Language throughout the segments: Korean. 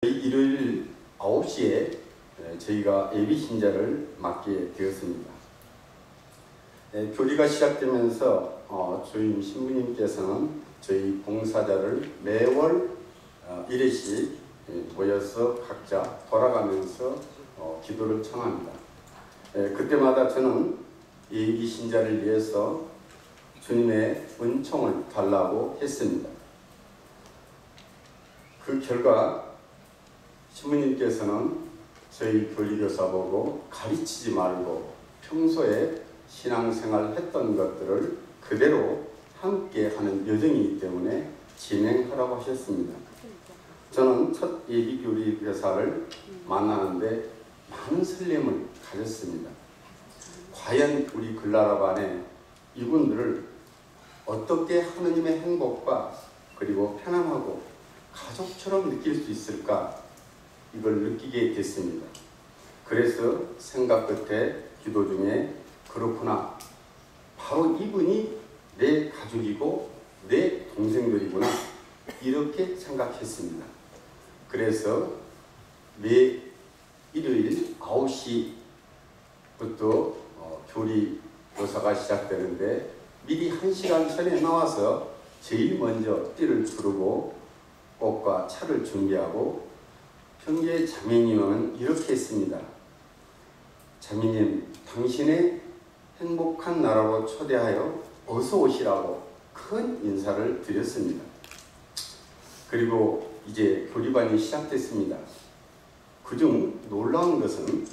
일요일 9시에 저희가 예비 신자를 맡게 되었습니다. 교리가 시작되면서 주임 신부님께서는 저희 봉사자를 매월 1회씩 모여서 각자 돌아가면서 기도를 청합니다. 그때마다 저는 예비 신자를 위해서 주님의 은총을 달라고 했습니다. 그 결과 신부님께서는 저희 교리교사 보고 가르치지 말고 평소에 신앙생활 했던 것들을 그대로 함께 하는 여정이기 때문에 진행하라고 하셨습니다. 저는 첫 예비교리교사를 만나는데 많은 설렘을 가졌습니다. 과연 우리 글라라반에 이분들을 어떻게 하느님의 행복과 그리고 편안하고 가족처럼 느낄 수 있을까? 이걸 느끼게 됐습니다. 그래서 생각 끝에 기도 중에 그렇구나. 바로 이분이 내 가족이고 내 동생들이구나. 이렇게 생각했습니다. 그래서 매 일요일 9시부터 교리 교사가 시작되는데 미리 1시간 전에 나와서 제일 먼저 띠를 두르고 꽃과 차를 준비하고 형제 자매님은 이렇게 했습니다. 자매님, 당신의 행복한 나라로 초대하여 어서 오시라고 큰 인사를 드렸습니다. 그리고 이제 교리반이 시작됐습니다. 그중 놀라운 것은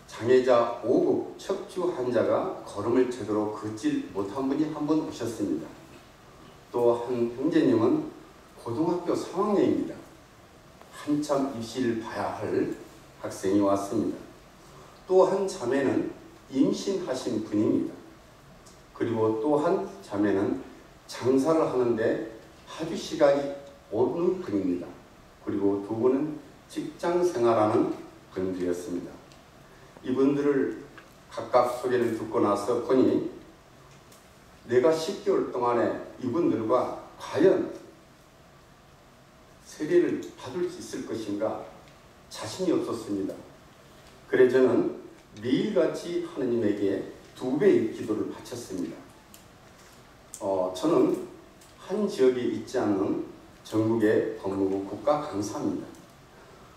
장애자 5급 척추 환자가 걸음을 제대로 걷지 못한 분이 한 분 오셨습니다. 또 한 형제님은 고등학교 3학년입니다. 한참 입시를 봐야 할 학생이 왔습니다. 또 한 자매는 임신하신 분입니다. 그리고 또 한 자매는 장사를 하는데 아주 시간이 오는 분입니다. 그리고 두 분은 직장 생활하는 분들이었습니다. 이분들을 각각 소개를 듣고 나서 보니 내가 10개월 동안에 이분들과 과연 세례를 받을 수 있을 것인가 자신이 없었습니다. 그래서 저는 매일같이 하느님에게 2배의 기도를 바쳤습니다. 저는 한 지역에 있지 않는 전국의 법무부 국가 강사입니다.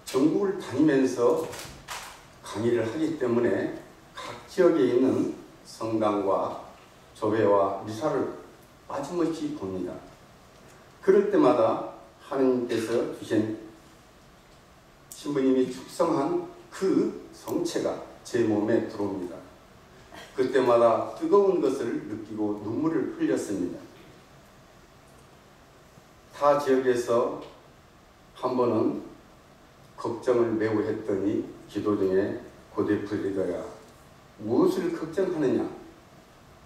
전국을 다니면서 강의를 하기 때문에 각 지역에 있는 성당과 조배와 미사를 빠짐없이 봅니다. 그럴 때마다 하느님께서 주신 신부님이 축성한 그 성체가 제 몸에 들어옵니다. 그때마다 뜨거운 것을 느끼고 눈물을 흘렸습니다. 타 지역에서 한 번은 걱정을 매우 했더니 기도 중에 고대프리더야 무엇을 걱정하느냐?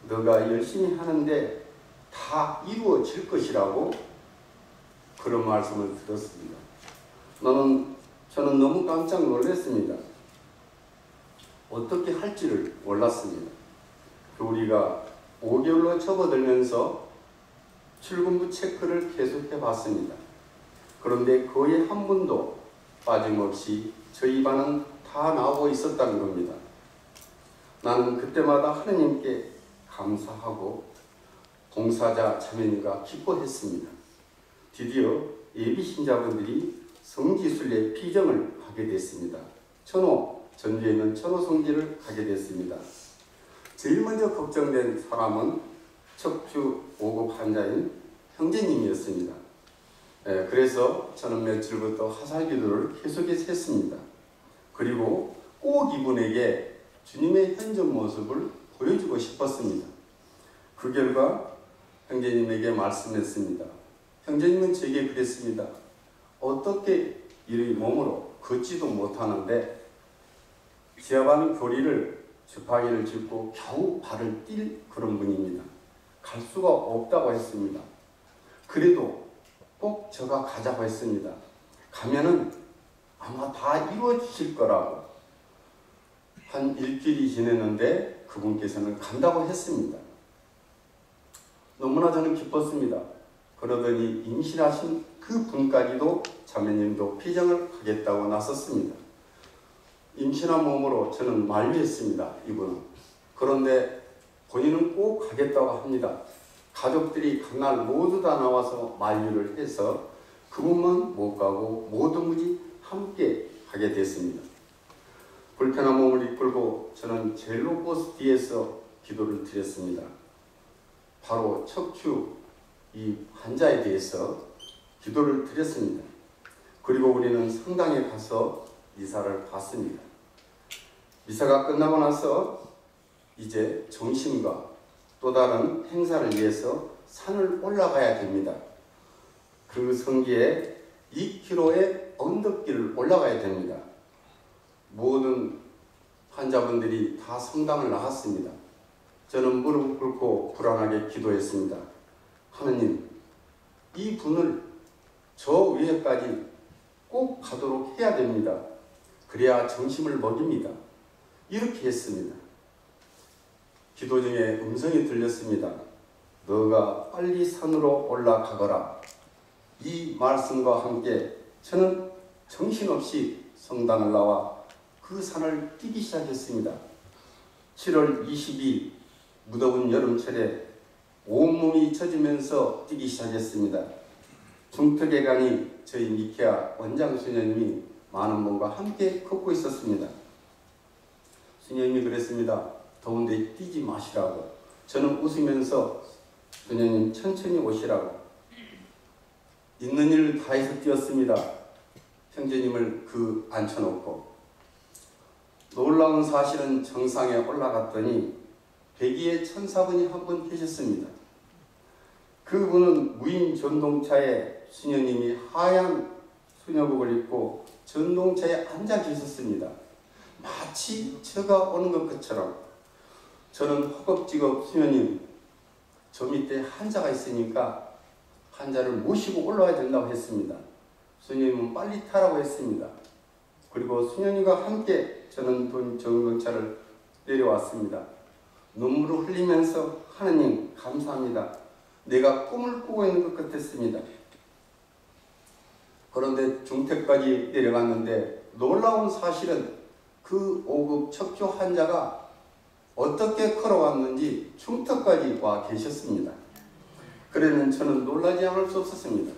너가 열심히 하는데 다 이루어질 것이라고 그런 말씀을 들었습니다. 저는 너무 깜짝 놀랐습니다. 어떻게 할지를 몰랐습니다. 교리가 5개월로 접어들면서 출근부 체크를 계속해 봤습니다. 그런데 거의 한 번도 빠짐없이 저희 반은 다 나오고 있었다는 겁니다. 나는 그때마다 하느님께 감사하고 봉사자 자매님과 기뻐했습니다. 드디어 예비신자분들이 성지순례 피정을 하게 됐습니다. 전주에 있는 천호 성지를 가게 됐습니다. 제일 먼저 걱정된 사람은 척추 5급 환자인 형제님이었습니다. 그래서 저는 며칠부터 화살기도를 계속해서 했습니다. 그리고 꼭 이분에게 주님의 현존 모습을 보여주고 싶었습니다. 그 결과 형제님에게 말씀했습니다. 형제님은 제게 그랬습니다. 어떻게 이 몸으로 걷지도 못하는데 지하반 교리를 주파기를 짚고 겨우 발을 뛸 그런 분입니다. 갈 수가 없다고 했습니다. 그래도 꼭 저가 가자고 했습니다. 가면은 아마 다 이루어지실 거라고. 한 일주일이 지냈는데 그분께서는 간다고 했습니다. 너무나 저는 기뻤습니다. 그러더니 임신하신 그 분까지도 자매님도 피정을 하겠다고 나섰습니다. 임신한 몸으로 저는 만류했습니다. 이분은. 그런데 본인은 꼭 가겠다고 합니다. 가족들이 그날 모두 다 나와서 만류를 해서 그분만 못 가고 모든 분이 함께 가게 됐습니다. 불편한 몸을 이끌고 저는 젤로버스 뒤에서 기도를 드렸습니다. 바로 척추 이 환자에 대해서 기도를 드렸습니다. 그리고 우리는 성당에 가서 미사를 봤습니다. 미사가 끝나고 나서 이제 점심과 또 다른 행사를 위해서 산을 올라가야 됩니다. 그 성기에 2km의 언덕길을 올라가야 됩니다. 모든 환자분들이 다 성당을 나갔습니다. 저는 무릎을 꿇고 불안하게 기도했습니다. 하느님, 이 분을 저 위에까지 꼭 가도록 해야 됩니다. 그래야 점심을 먹입니다. 이렇게 했습니다. 기도 중에 음성이 들렸습니다. 너가 빨리 산으로 올라가거라. 이 말씀과 함께 저는 정신없이 성당을 나와 그 산을 뛰기 시작했습니다. 7월 22일 무더운 여름철에 온몸이 젖으면서 뛰기 시작했습니다. 중턱에 저희 니케아 원장 수녀님이 많은 분과 함께 걷고 있었습니다. 수녀님이 그랬습니다. 더운데 뛰지 마시라고. 저는 웃으면서 수녀님 천천히 오시라고. 있는 일을 다해서 뛰었습니다. 형제님을 앉혀놓고. 놀라운 사실은 정상에 올라갔더니 백의의 천사분이 한 분 계셨습니다. 그분은 무인 전동차에 수녀님이 하얀 수녀복을 입고 전동차에 앉아 계셨습니다. 마치 저가 오는 것처럼. 저는 허겁지겁 수녀님, 저 밑에 환자가 있으니까 환자를 모시고 올라와야 된다고 했습니다. 수녀님은 빨리 타라고 했습니다. 그리고 수녀님과 함께 저는 전동차를 내려왔습니다. 눈물을 흘리면서 하느님 감사합니다. 내가 꿈을 꾸고 있는 것 같았습니다. 그런데 중턱까지 내려갔는데 놀라운 사실은 그 5급 척추 환자가 어떻게 걸어왔는지 중턱까지 와 계셨습니다. 그러면 저는 놀라지 않을 수 없었습니다.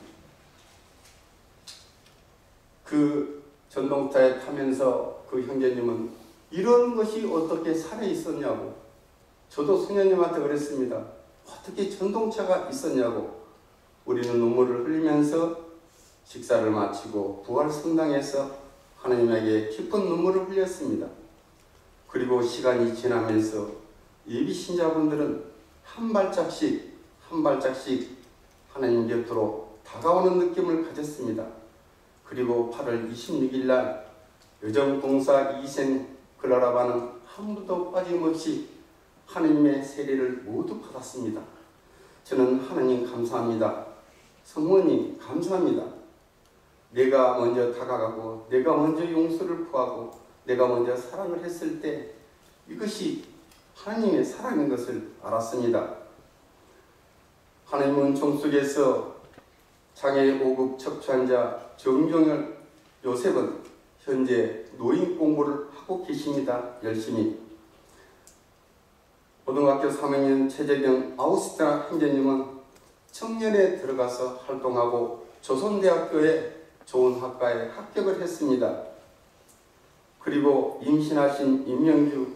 그 전동차에 타면서 그 형제님은 이런 것이 어떻게 산에 있었냐고. 저도 수녀님한테 그랬습니다. 어떻게 전동차가 있었냐고. 우리는 눈물을 흘리면서 식사를 마치고 부활성당에서 하나님에게 깊은 눈물을 흘렸습니다. 그리고 시간이 지나면서 예비신자분들은 한 발짝씩 하나님 곁으로 다가오는 느낌을 가졌습니다. 그리고 8월 26일 날 여정봉사 2생 클라라바는 한 분도 빠짐없이 하나님의 세례를 모두 받았습니다. 저는 하나님 감사합니다. 성모님 감사합니다. 내가 먼저 다가가고 내가 먼저 용서를 구하고 내가 먼저 사랑을 했을 때 이것이 하나님의 사랑인 것을 알았습니다. 하나님은 종속에서 장애 5급 척추환자 정종열 요셉은 현재 노인 공부를 하고 계십니다. 열심히. 고등학교 3학년 최재경 아우스트라 형제님은 청년에 들어가서 활동하고 조선대학교의 좋은 학과에 합격을 했습니다. 그리고 임신하신 임명주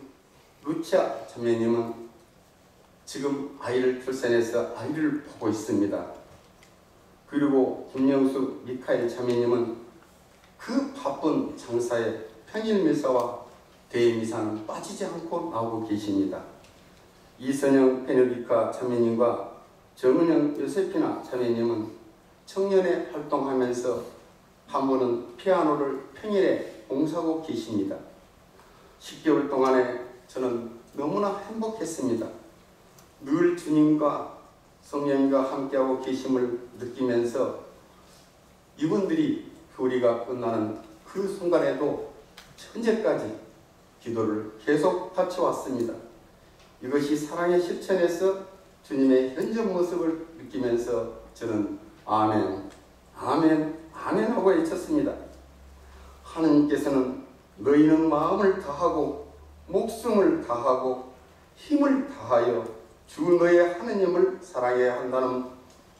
루치아 자매님은 지금 아이를 출산해서 아이를 보고 있습니다. 그리고 김영수 미카엘 자매님은 그 바쁜 장사에 평일미사와 대미사는 빠지지 않고 나오고 계십니다. 이선영 페네디카 자매님과 정은영 요세피나 자매님은 청년에 활동하면서 한 분은 피아노를 평일에 봉사하고 계십니다. 10개월 동안에 저는 너무나 행복했습니다. 늘 주님과 성령님과 함께하고 계심을 느끼면서 이분들이 교리가 끝나는 그 순간에도 현재까지 기도를 계속 바쳐왔습니다. 이것이 사랑의 실천에서 주님의 현재 모습을 느끼면서 저는 아멘, 아멘, 아멘 하고 외쳤습니다. 하느님께서는 너희는 마음을 다하고 목숨을 다하고 힘을 다하여 주 너의 하느님을 사랑해야 한다는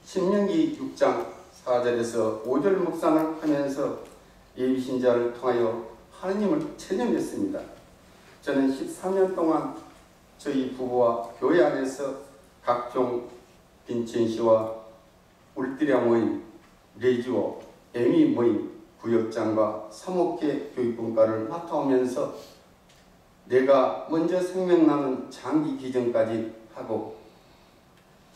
신명기 6장 4절에서 5절 묵상을 하면서 예비신자를 통하여 하느님을 체념했습니다. 저는 13년 동안 저희 부부와 교회 안에서 각종 빈첸시와 울트라 모임, 레지오, 에미 모임, 구역장과 사목회 교육분과를 맡아오면서 내가 먼저 생명나는 장기 기증까지 하고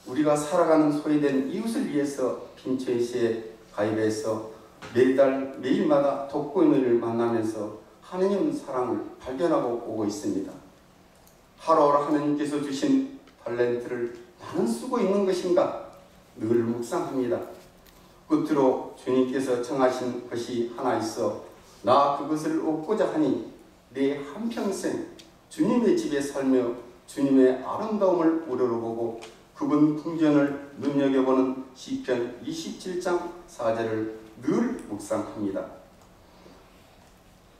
우리가 살아가는 소외된 이웃을 위해서 빈첸시에 가입해서 매달 매일마다 독거인을 만나면서 하느님 사랑을 발견하고 오고 있습니다. 하루하루 하느님께서 주신 탤런트를 나는 쓰고 있는 것인가 늘 묵상합니다. 끝으로 주님께서 청하신 것이 하나 있어 나 그것을 얻고자 하니 내 한평생 주님의 집에 살며 주님의 아름다움을 우러러보고 그분 풍전을 눈여겨보는 시편 27장 4절을 늘 묵상합니다.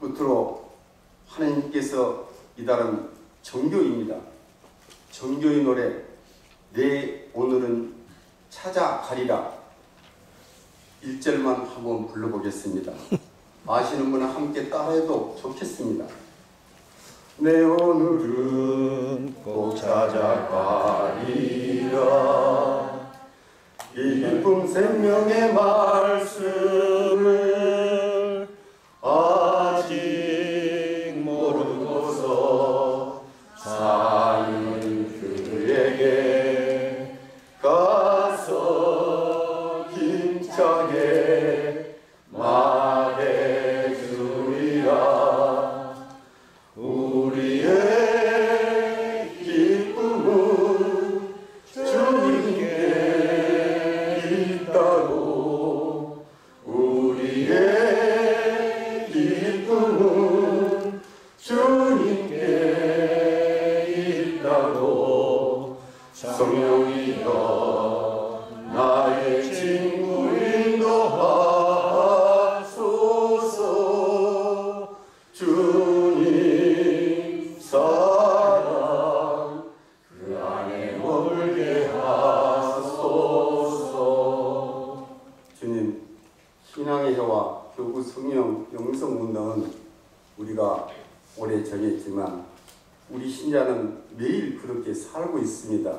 끝으로 하나님께서 이달은 정교입니다. 정교의 노래 내 오늘은 찾아가리라 1절만 한번 불러보겠습니다. 아시는 분은 함께 따라해도 좋겠습니다. 내 오늘은 꼭 찾아가리라 이 기쁨 생명의 말씀을 아직 모르고서 사는 그에게 가서 힘차게 말해주리라. 우리의 기쁨은 주님께 있다고 우리의 기쁨은 주님께 있다고 성령이여 나의 친구 인도하소서. 주님 사랑 그 안에 머물게 하소서. 주님, 신앙의 해와 교구 성령 영성운동은 우리가 오래 정했지만 우리 신자는 매일 그렇게 살고 있습니다.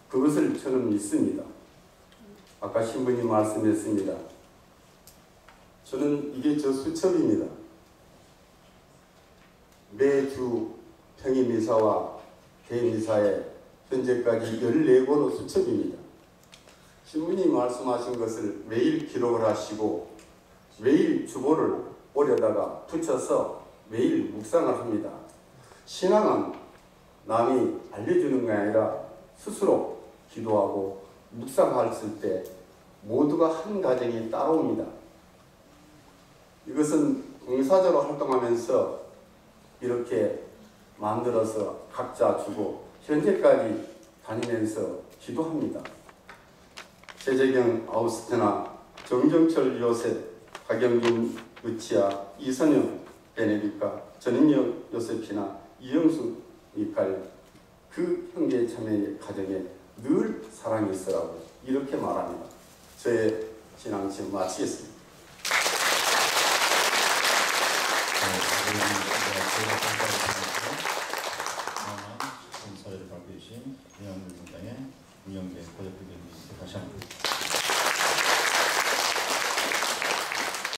그것을 저는 믿습니다. 아까 신부님 말씀했습니다. 저는 이게 저 수첩입니다. 매주 평일미사와 대미사에 현재까지 14권의 수첩입니다. 신부님 말씀하신 것을 매일 기록을 하시고 매일 주보를 올려다가 붙여서 매일 묵상을 합니다. 신앙은 남이 알려주는 게 아니라 스스로 기도하고 묵상했을 때 모두가 한 가정이 따라옵니다. 이것은 봉사자로 활동하면서 이렇게 만들어서 각자 주고 현재까지 다니면서 기도합니다. 최재경 아우스테나, 정정철 요셉, 박영준 루치아, 이선영 베네디카, 전인혁 요셉이나 이영수 미칼 그 형제 자매의 가정에 늘 사랑이 있으라고 이렇게 말합니다. 저의 신앙 지금 마치겠습니다. 사회를 발표해주신 대한민국당의 운영대 고대표님께 다시 한번